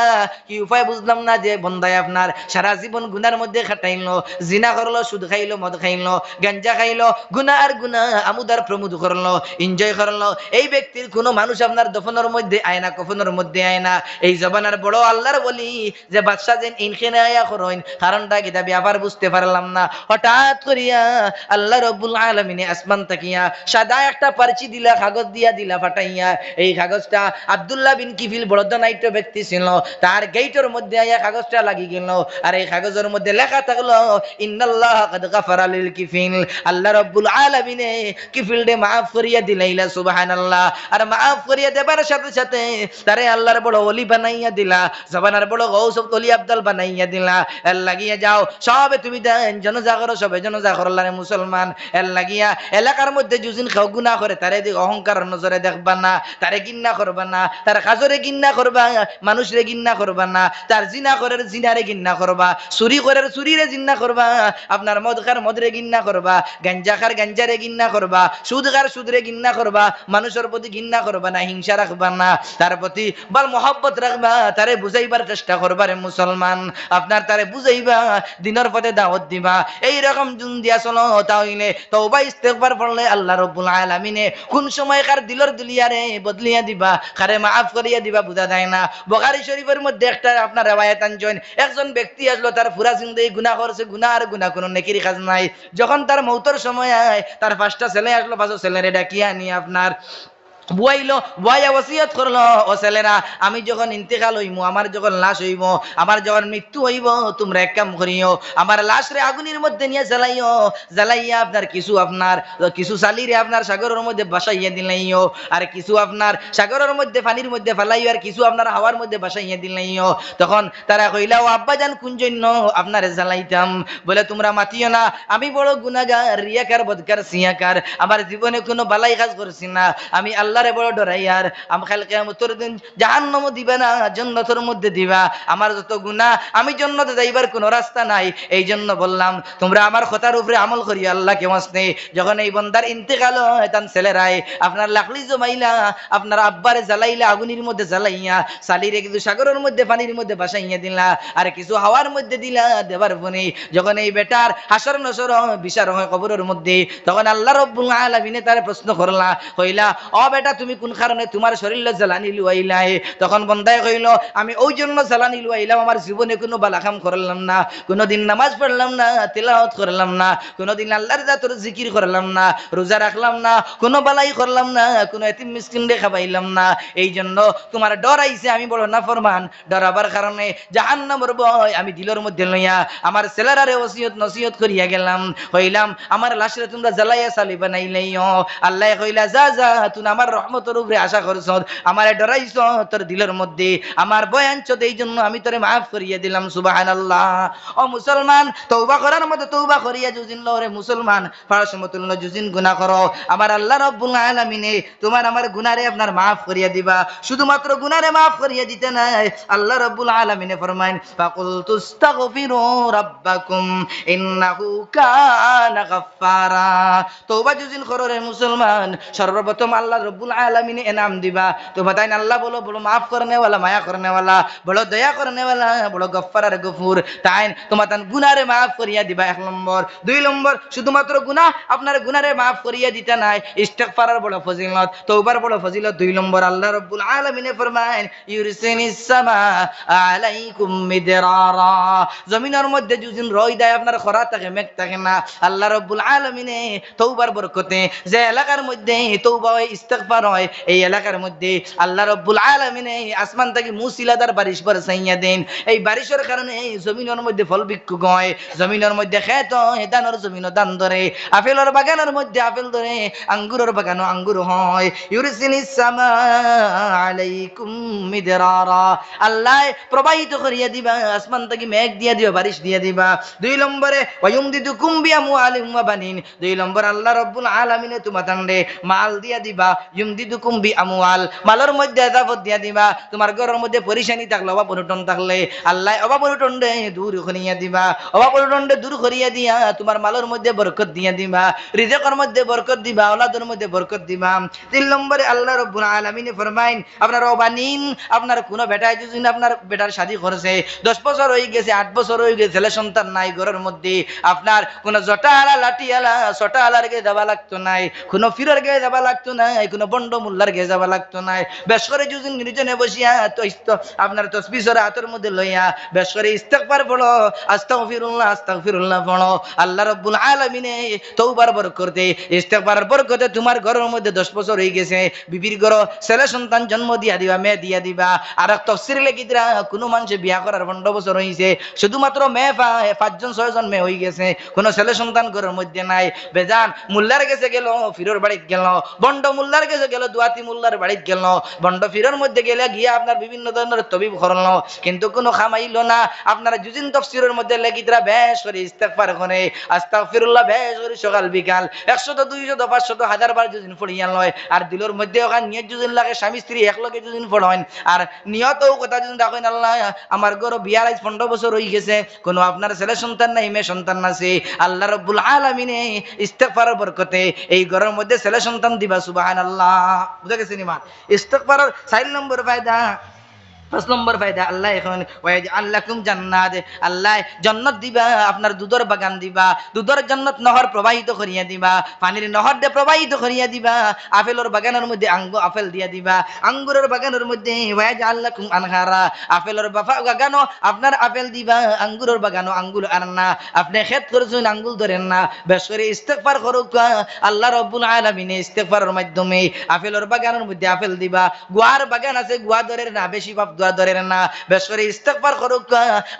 কি উপায় বুঝলাম না, যে বন্দায় আপনার সারা জীবন গুনার মধ্যে খাটাইলো, জিনা করলো, সুদ খাইলো, মদ খাইলো, গাঞ্জা খাইলো, গুনাহ আর গুনাহ আমুদার প্রমোদ করলো, এনজয় করলো। এই ব্যক্তির কোনো মানুষ আপনার দফনের মধ্যে আয় না, কফনের মধ্যে আয় না। এই জবানার বড় আল্লাহর বলি যে বাদশা যেন ইনখানে আয়া করেন, কারণটা কি দাবি আবার বুঝতে পারলাম না। হঠাৎ করিয়া আল্লাহ রাব্বুল আলামিনে আসমান তাকিয়া সাদা একটা পারচি দিলা, কাগজ দিয়া দিলা ফাটাইয়া। এই কাগজটা আব্দুল্লাহ বিন কিফিল বড় দায়িত্ব ব্যক্তি ছিল, তার গেটের মধ্যে আয়া কাগজটা লাগি গেল। আর এই কাগজের মধ্যে লেখা থাকলো ইন্নাল্লাহ কাদ গাফারা লিল কিফিল, আল্লাহ রাব্বুল আলামিনে কিফিলডে মাফ করিয়া দিলাইলা, সুবহানাল্লাহ। আর মাফ করিয়া দেবার সাথে সাথে তারে আল্লাহর বড় ওলি বানাইয়া দিলা, জবানার বড় গৌস ওলি আব্দুল বানাইয়া দিলা। এর লাগিয়া যাও সবে তুমি দেন জানাজা করো, সবে জানাজা করলা রে মুসলমান। এর লাগিয়া এলাকার মধ্যে যুজিন খাও গুনাহ করে তারে দিকে অহংকার নজরে দেখবা না, তারে গিন্না করবা না, তার কাজরে গিন্না করবা, মানুষরে গিন্না করবা না, তার জিনা করার জিনারে গিন্না করবা, চুরি করার চুরিরে জিন্না করবা, আপনার মদ খার মদরে গিন্না করবা, গাঞ্জা খার গাঞ্জারে বেশিয়ারে ঘৃণা করবা, সুদগার সুদরে ঘৃণা করবা, মানুষের প্রতি ঘৃণা করবা না, হিংসা রাখবা না, তার প্রতি বল মহব্বত রাখবা, তারে বুঝাইবার চেষ্টা করবা রে মুসলমান, আপনার তারে বুঝাইবা, দিনের পথে দাওয়াত দিবা। এই রকম জুন দিয়া চলো, তাহলে তওবা ইস্তেগফার পড়লে আল্লাহ রাব্বুল আলামিনে কোন সময় কার দিলর দুলিয়ারে বদলিয়া দিবা, কারে মাফ করিয়া দিবা বুঝা যায় না। বুখারী শরীফের মধ্যে একটা আপনার রিওয়ায়াত আনছেন, একজন ব্যক্তি আসলো, তার পুরা জিন্দেগি গুনাহ করছে, গুনাহ আর গুনাহ, কোনো নেকির কাজ নাই। যখন তার মৌতের সময় আয়, তার 5টা ছেলে আসলো, 5 ছেলেরে ডাকিয়া নিয়ে আপনার বুয়াইলো, বুয়াইয়া ওসিয়ত করলো, ও ছেলেরা, আমি যখন ইন্তেকাল হইমু, আমার যখন লাশ হইব, আমার যখন মৃত্যু হইব, তোমরা এক কাম করিও, আমার লাশ রে আগুনের মধ্যে নিয়ে জ্বালাইও, জ্বালাইয়া আপনার কিছু চালিরে আপনার সাগরের মধ্যে বাসাইয়া দিলাইও, আর কিছু আপনার সাগরের মধ্যে পানির মধ্যে ফেলাইও, আর কিছু আপনার হাওয়ার মধ্যে বাসাইয়া দিলাইও। তখন তারা কইলা, ও আব্বা জান কোন জন্য আপনার জ্বালাইতাম? বলে, তোমরা মাতিও না, আমি বড় গুনাহগার, রিয়াকার, বদকার, সিয়াকার, আমার জীবনে কোনো বালাই কাজ করছি না, আমি আল্লাহরে বড় ডরাইয়ার, আমি কাল কিয়ামতের দিন জাহান্নামও দিবা না, জান্নাতের মধ্যে দিবা, আমার যত গুনাহ, আমি জান্নাতে যাইবার কোনো রাস্তা নাই। এই জন্য বললাম, তোমরা আমার কথার উপরে আমল করিয়া আল্লাহকে ওয়াসনে। যখন এই বান্দার ইন্তেকাল হয়, তান ছেলেরাই আপনার লাকড়ি জমাইলা, আপনার আব্বারে জ্বালাইলা, আগুনের মধ্যে জ্বালাইয়া, সালিরে কিন্তু সাগরের মধ্যে পানির মধ্যে বাসাইয়া দিলা, আর কিছু হাওয়ার মধ্যে দিলা, দেবার পরে যখন এই বেটার হাসর নসর বিচার হয় কবরের মধ্যে, তখন আল্লাহ রাব্বুল আলামিনে তার প্রশ্ন করলা, কইলা, ও বেটা, তুমি কোন কারণে তোমার শরীরে জ্বালানি লুয়াইলাই? তখন বন্দায় কইল, আমি ওই জন্য জ্বালানি লুয়াইলাম, আমার জীবনে কোনো বালা কাম করলাম না, কোনোদিন নামাজ পড়লাম না, তেলাওয়াত করলাম না, কোনোদিন আল্লাহর জাতের জিকির করলাম না, রোজা রাখলাম না, কোনো বালাই করলাম না, কোনো এতিম মিসকিনরে খাওয়াইলাম না, এই জন্য তোমার ডর আইছে, আমি বড় নাফরমান, ডরাবার কারণে জাহান্নামের ভয় আমি দিলের মধ্যে লইয়া আমার ছেলেরারে ওসিয়ত নসিহত করিয়া গেলাম, কইলাম, আমার লাশরে তোমরা জ্বালাইয়া সালি বানাইলাইও। আল্লাহ কইলা, যা যা, তুই আমার রহমতের উপরে আশা করছ, আমারে ডরাইছ তোর দিলের মধ্যে, আমার ভয় আনছ, এই জন্য আমি তোরে মাফ করিয়া দিলাম। সুবহানাল্লাহ। ও মুসলমান, তওবা করার মতো তওবা করিয়া জুজিন লরে মুসলমান, পারসমতুল্লাহ জুজিন গুনাহ করো, আমার আল্লাহ রাব্বুল আলামিনে তোমার আমার গুনাহরে আপনার মাফ করিয়া দিবা। শুধুমাত্র গুনাহরে মাফ করিয়া দিতে নাই, আল্লাহ রাব্বুল আলামিনে ফরমায়েন, ফাকুল তুস্তাগফিরু রাব্বাকুম ইন্নাহু কানা গাফফারা। তওবা জুজিন করো রে মুসলমান, সর্বপ্রথম আল্লাহ রাব্বুল আলামিনে এনাম দিবা, তোমরা তাই আল্লাহ বলো, বড় মাফ করনে ওয়ালা, মায়া করনে ওয়ালা, বড় দয়া করনে ওয়ালা, বড় গফফার আর গফুর, তাই তোমরা তান গুনাহরে মাফ করিয়া দিবা, 1 নম্বর। 2 নম্বর, শুধুমাত্র গুনাহ, আপনার গুনাহরে মাফ করিয়া দিতে নাই, ইস্তিগফারের বড় ফজিলত, তওবার বড় ফজিলত। 2 নম্বর, আল্লাহ রাব্বুল আলামিনে ফরমায়েন, ইউরসিনিস সামা আলাইকুম মিদরারা, জমিনের মধ্যে যুদিন রই দেয়, আপনার খরা থাকে, মেঘ থাকে না, আল্লাহ রাব্বুল আলামিনে তওবার বরকতে যে এলাকার মধ্যে তওবা হয়, ইস্তিগফার হয়, এই এলাকার মধ্যে আল্লাহ রাব্বুল আলামিনে আসমান থেকে মুসিলাদার বারিশ বরসাইয়া দেন। এই বারিশের কারণে জমিনের মধ্যে ফল বৃক্ষ হয়, জমিনের মধ্যে খেত হয়, দানের জমিনও দান ধরে, আপেলের বাগানের মধ্যে আপেল ধরে, আঙ্গুরের বাগানও আঙ্গুর হয়। ইউরসিনিস সামা আলাইকুম মিদরারা, আল্লাহ প্রবাহিত করিয়া দিবা, আসমান থেকে মেঘ দিয়া দিবা, বারিশ দিয়া দিবা। 2 নম্বরে, ওয়ায়ুমদিদুকুম বিআমওয়ালিন ওয়া বানিন, 2 নম্বর, আল্লাহ রাব্বুল আলামিনে তোমাদের মাল দিয়া দিবা, ইউমদিদুকুম বিআমওয়াল, মালের মধ্যে এজাফত দিয়া দিবা। তোমার ঘরের মধ্যে পরিশানি থাকলে, অভাব অনটন থাকলে, আল্লাহ অভাব অনটন দূর করিয়া দিবা, অভাব অনটন দূর করিয়া দিয়া তোমার মালের মধ্যে বরকত দিয়া দিবা, রিজিকের মধ্যে বরকত দিবা, আওলাদের মধ্যে বরকত দিবা। 3 নম্বরে, আল্লাহ রাব্বুল আলামিনে ফরমাইন, আপনার বানিন, আপনার কোন বেটায় যদি আপনার বেটার শাদী করছে, 10 বছর হয়ে গেছে, 8 বছর হয়ে গেছে, ছেলে সন্তান নাই ঘরের মধ্যে, আপনার কোন জটালা লাঠিয়ালা সটালার গে যাওয়া লাগতো নাই, কোন ফিরার গে যাওয়া লাগতো নাই, কোন বন্ড মুল্লার গে যাওয়া লাগতো নাই, বেশ করে যদি নির্জনে বসিয়া তো আপনার তসবিহ সূরা হাতের মধ্যে লইয়া বেশ করে ইস্তিগফার পড়ো, আস্তাগফিরুল্লাহ আস্তাগফিরুল্লাহ পড়ো, আল্লাহ রাব্বুল আলামিনে তওবার বরকতে, ইস্তিগফারের বরকতে তোমার ঘরের মধ্যে 10 বছর হয়ে গেছে, বিবির ঘর ছেলে সন্তান জন্ম দিয়া দিবা, মেয়ে দিয়া দিবা। আর তাফসীর লিখিতরা কোন মানুষে বিয়া করার 15 বছর হইছে, শুধুমাত্র মেয়ে 5 জন 6 জন মেয়ে হয়ে গেছে, কোন ছেলে সন্তান ঘরের মধ্যে নাই, বেজান মুল্লার কাছে গেল, ফিরোর বাড়িতে গেল, বন্ড মুল্লার কাছে গেল দুয়াতি মোল্লার বাড়িতে গেল, বন্ড ফিরের মধ্যে গেলে গিয়া আপনার বিভিন্ন ধরনের তবিব করলো, কিন্তু কোনো খামাইল না। আপনারা জুজিন তফসিরের মধ্যে লেগিতরা বেশ করে ইস্তেগফার করে, আস্তাগফিরুল্লাহ বেশ করে সকাল বিকাল 100 200 500 1000 বার জুজিন পড়িয়া লয়। আর দিলর মধ্যে ওখান নিয়ত জুজিন লাগে, স্বামী স্ত্রী একলগে জুজিন পড়েন। আর নিয়তও কথা যদি দেখেন, আল্লাহ আমার ঘর বিয়ার আজ 15 বছর হয়ে গেছে, কোনো আপনার ছেলে সন্তান নাই, মেয়ে সন্তান আছে, আল্লাহ রাব্বুল আলামিনে ইস্তেগফারের বরকতে এই ঘরের মধ্যে ছেলে সন্তান দিবা, সুবহানাল্লাহ। বুঝা গেছে নি মা? ইস্তেগফারের 4 নম্বর ফায়দা। 5 নম্বর ফায়দা, আল্লাহ এখন ওয়াজআল্লাকুম জান্নাত, আল্লাহ জান্নাত দিবা, আপনার দুধের বাগান দিবা, দুধের জান্নাত নহর প্রবাহিত করিয়া দিবা, পানির নহর দিয়ে প্রবাহিত করিয়া দিবা। আপেলের বাগানের মধ্যে আপেল দিয়া দিবা, আঙ্গুরের বাগানের মধ্যে ওয়াজআল্লাকুম আনহারা, আপেলের বাগানও আপনার আপেল দিবা, আঙ্গুরের বাগানও আঙ্গুর আননা। আপনি খেত করছেন, আঙ্গুর ধরেন না, বেশ করে ইস্তেগফার করুক আল্লাহ রাব্বুল আলামিন। ইস্তেগফারের মাধ্যমে আপেলের বাগানের মধ্যে আপেল দিবা, গুয়ার বাগান আছে, গুয়া ধরেন না, বেশি দোয়া ধরেন না, বেশ করে ইস্তেগফার করুক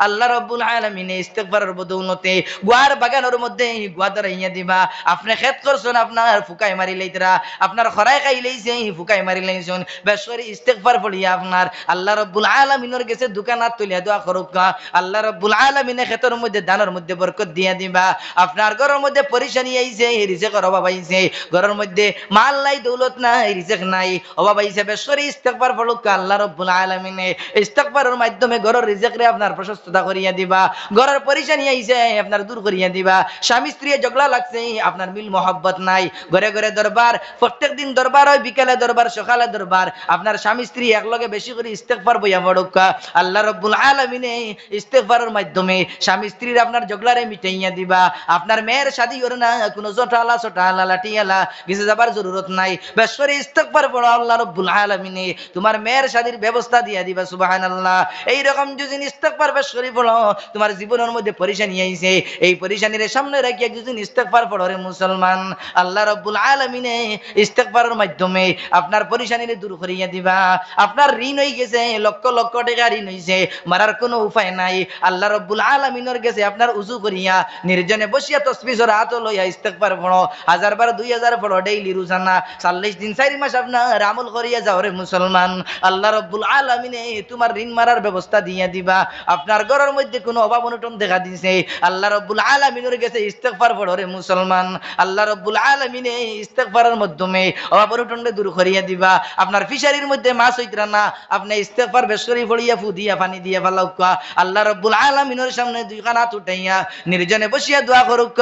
আল্লাহ রাব্বুল আলামিন। ইস্তেগফারের বদৌলতে গুয়ার বাগানের মধ্যে গুয়া ধরাইয়া দিবা। আপনি খেত করছেন, আপনার ফুকাই মারি লাইতরা, আপনার খরাই খাই লাইছে, ফুকাই মারি লাইছেন, বেশ করে ইস্তেগফার পড়িয়া আপনার আল্লাহ রাব্বুল আলামিনের কাছে দোকানাত তুলিয়া দোয়া করুক, আল্লাহ রাব্বুল আলামিনে খেতের মধ্যে দানের মধ্যে বরকত দিয়া দিবা। আপনার ঘরের মধ্যে পরিশানি আইছে, রিজিকের অভাব আইছে, ঘরের মধ্যে মাল নাই, দৌলত নাই, রিজিক নাই, অভাব আইছে, বেশ করে ইস্তেগফার পড়ুক আল্লাহ রাব্বুল আলামিনে। ইস্তেগফারের মাধ্যমে ঘরের রিজিকরে আপনার প্রশস্ততা করিয়া দিবা, ঘরের পরিশানি আইছে আপনার দূর করিয়া দিবা। স্বামী স্ত্রী ঝগড়া লাগছে, আপনার মিল মোহাব্বত নাই, ঘরে ঘরে দরবার, প্রত্যেক দিন দরবার হয়, বিকালে দরবার, সকালে দরবার, আপনার স্বামী স্ত্রী একলগে বেশি করে ইস্তেগফার বইয়া পড়ুক আল্লাহ রাব্বুল আলামিনে। ইস্তেগফারের মাধ্যমে স্বামী স্ত্রীর আপনার ঝগড়ারে মিটাইয়া দিবা। আপনার মেয়ের শাদী করে না, কোনো জটালা ছোটালা লাঠিয়ালা কিছু যাবার জরুরত নাই, বেশ করে ইস্তেগফার পড়ো আল্লাহ রাব্বুল আলামিনে, তোমার মেয়ের শাদীর ব্যবস্থা দিয়া দিবা, সুবহানাল্লাহ। এই রকম যদি ইস্তেগফার বেশ করে পড়ো, তোমার জীবনের মধ্যে পরিশানি আইছে, এই পরিশানির সামনে রাখি একজন ইস্তেগফার পড়ো রে মুসলমান, আল্লাহ রাব্বুল আলামিনে ইস্তেগফারের মাধ্যমে আপনার পরিশানিরে দূর করিয়া দিবা। আপনার ঋণ হয়ে গেছে, লক্ষ লক্ষ টাকা ঋণ হইছে, মারার কোনো উপায় নাই, আল্লাহ রাব্বুল আলামিনের কাছে আপনার উযু করিয়া নির্জনে বসিয়া তাসবিহ হাত লইয়া ইস্তেগফার পড়ো, 1000 বার 2000 পড়ো ডেইলি রোজানা, 40 দিন 4 মাস আপনার আমল করিয়া যাও রে মুসলমান, আল্লাহ রাব্বুল আলামিনে তোমার ঋণ মারার ব্যবস্থা দিয়া দিবা। আপনার ঘরের মধ্যে কোনো অভাব অনটন দেখা দিছে, আল্লাহ রাব্বুল আলামিনের কাছে ইস্তেগফার পড়ো রে মুসলমান, আল্লাহ রাব্বুল আলামিনে ইস্তেগফারের মাধ্যমে অভাব অনটনকে দূর করিয়া দিবা। আপনার ফিশারির মধ্যে মাছ হইতরা না, আপনি ইস্তেগফার বেশ করে পড়িয়া ফু দিয়া পানি দিয়া ফালাউকা, আল্লাহ রাব্বুল আলামিনের সামনে দুই কান হাত উঠাইয়া নির্জনে বসিয়া দোয়া করুক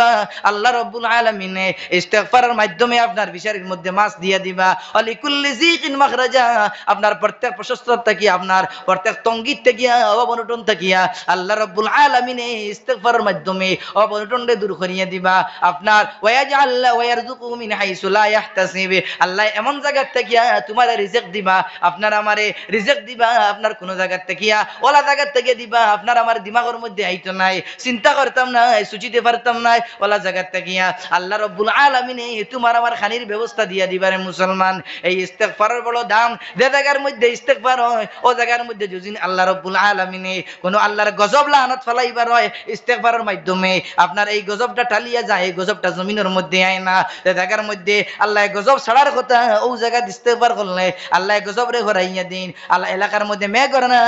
আল্লাহ রাব্বুল আলামিনে। ইস্তেগফারের মাধ্যমে আপনার ফিশারির মধ্যে মাছ দিয়া দিবা। আলিকুল্লি যিকিন মাখরাজা, আপনার প্রত্যেক প্রশস্ত থাকিয়া, আপনার প্রত্যেক তঙ্গিত থাকিয়া, অভাব অনটন থাকিয়া আল্লাহ রাব্বুল আলামিনে ইস্তেগফারের মাধ্যমে অভাব অনটনকে দূর করিয়া দিবা। আপনার ওয়ায়াজআল ওয়ারযুকু মিন হাইসু লা ইয়াহতাসিব, আল্লাহ এমন জায়গা থাকিয়া তোমার রিজিক দিবা, আপনার আমারে রিজিক দিবা, আপনার কোন জায়গা থাকিয়া ওলা জায়গা থেকে দিবা, আপনার আমার দিমাগের মধ্যে আইতো নাই, চিন্তা করতাম না, সুচিতে পারতাম না, ওলা জায়গা থাকিয়া আল্লাহ রাব্বুল আলামিনে তোমার আমার খানির ব্যবস্থা দিয়া দিবারে মুসলমান। এই ইস্তেগফারের বড় দাম, যে জায়গার মধ্যে ইস্তেগফার হয় ও জায়গার মধ্যে যদি আল্লাহ রাব্বুল আলামিনে কোন আল্লাহর গজব লানত ফলাইবার হয়, ইস্তেগফারের মাধ্যমে আপনার এই গজবটা টালিয়া যায়, এই গজবটা জমিনের মধ্যে আয় না, যে জায়গার মধ্যে আল্লাহ গজব ছাড়ার কথা ও জায়গা ইস্তেগফার করলে আল্লাহ গজবরে ঘরাইয়া দিন। আল্লাহ এলাকার মধ্যে মেঘ করে না,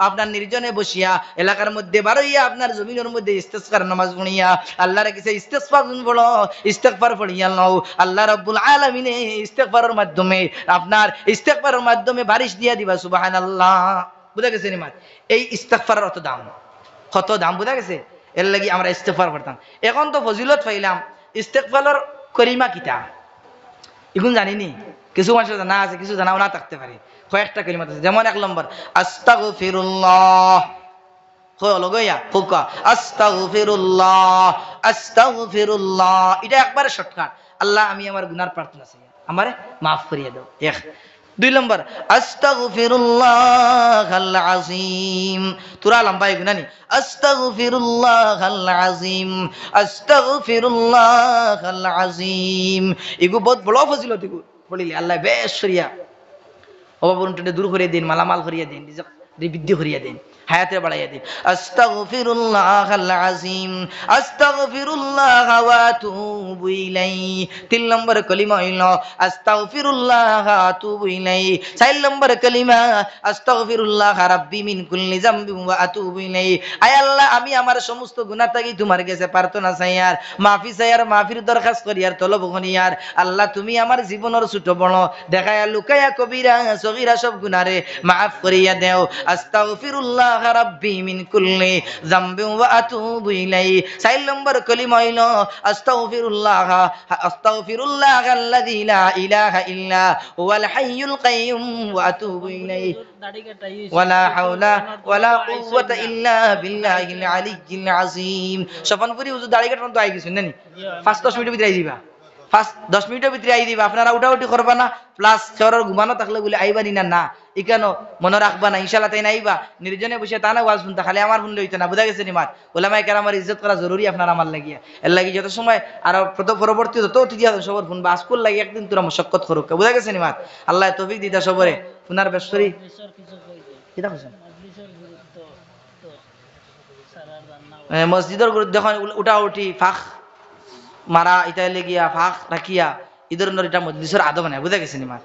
আপনার নির্জনে বসিয়া এলাকার মধ্যে বারইয়া আপনার জমিনের মধ্যে ইস্তেগফার নামাজ পড়িয়া আল্লাহর কাছে ইস্তেগফার পড়ো, ইস্তেগফার পড়িয়া নাও, আল্লাহ রাব্বুল আলামিনে ইস্তেগফারের মাধ্যমে আপনার ইস্তেগফারের মাধ্যমে বারিশ দিয়া দিবা, সুবহানাল্লাহ। বুঝা গেছে নি মা? এই ইস্তেগফারের অত দাম, কত দাম বুঝা গেছে? এর লাগি আমরা ইস্তেগফার করতাম। এখন তো ফজিলত পাইলাম, ইস্তেগফারের করিমা কিতা এগুন জানিনি, কিছু মানুষ জানা আছে, কিছু জানাও না থাকতে পারে। কয়েকটা কলিমা আছে, যেমন 1 নম্বর আস্তাগফিরুল্লাহ, লগইয়া হুকা আস্তাগফিরুল্লাহ, আস্তাগফিরুল্লাহ, এটা একবারে শর্টকাট, আল্লাহ আমি আমার গুনার প্রার্থনা চাই, আমারে মাফ করিয়ে দাও। 1 2 নম্বর আস্তাগফিরুল্লাহাল আযীম, তোরা লম্বাই গুনানি, আস্তাগফিরুল্লাহাল আযীম, আস্তাগফিরুল্লাহাল আযীম, এগু বহুত বড় ফজিলত, এগু পড়িলে আল্লাহ বেশ সরিয়া অভাব অনটন দূর করিয়ে দিন, মালামাল করিয়ে দিন, বৃদ্ধি করিয়া দিন, হায়াতে বাড়াইয়া দিন। আস্তাগফিরুল্লাহাল আযীম, আস্তাগফিরুল্লাহ ওয়া আতুবু ইলাইহি। 3 নম্বর কলিমা হইল আস্তাগফিরুল্লাহ ওয়া আতুবু ইলাইহি। 4 নম্বর কলিমা আস্তাগফিরুল্লাহ রাব্বি মিন কুল্লি যামবি ওয়া আতুবু ইলাইহি। আয় আল্লাহ, আমি আমার সমস্ত গুনাহ থেকে তোমার কাছে প্রার্থনা চাই আর মাফি চাই আর মাফির দরখাস্ত করি আর তলব করি আর আল্লাহ তুমি আমার জীবনের ছোট বড় দেখায়া লুকায়া কবিরা সগীরা সব গুনারে মাফ করিয়া দেও। আস্তাগফিরুল্লাহ রাব্বি মিন কুল্লি যামবি ওয়া আতুবু ইলাইহি। 4 নম্বর কলিমা হইল আস্তাগফিরুল্লাহ, আস্তাগফিরুল্লাহাল্লাযী লা ইলাহা ইল্লা হুয়াল হাইয়ুল কাইয়্যুম ওয়া আতুবু ইলাইহি ওয়ালা হাওলা ওয়ালা কুওয়াতা ইল্লা বিল্লাহিল আলিয়্যিল আযীম। সফনপুরি হুজুর দাড়ি কাটন তো আই গেছেন নানি, 5-10 মিনিটের ভিতরে আই দিবা, 5-10 মিনিটের ভিতরে আই দিবা। আপনারা উঠাউঠি করবা না, প্লাস শহরের ঘুমানো থাকলে বলে আইবানি না, না ইকানো মনে রাখবা না, ইনশাআল্লাহ তাই নাইবা নির্জনে বসে তা না ওয়াজ শুনতা, খালি আমার শুনলে হইতো না, বুঝা গেছে নিমার ওলামায়ে কেরামের ইজ্জত করা জরুরি আপনার আমার লাগিয়া। এর লাগি যত সময় আর পরবর্তী যত অতিথি আছে সবার ফোন বা আজকুল লাগি একদিন তোরা মশক্কত করুক, বুঝা গেছে নিমার। আল্লাহ তৌফিক দিতা সবরে ফোনার ব্যস্তরি কিতা কইছেন মসজিদের গুরুত্ব যখন উঠা উঠি ফাঁক মারা ইটা লেগিয়া ফাঁক রাখিয়া এই ধরনের এটা মজলিসের আদব নাই, বুঝা গেছে নিমার।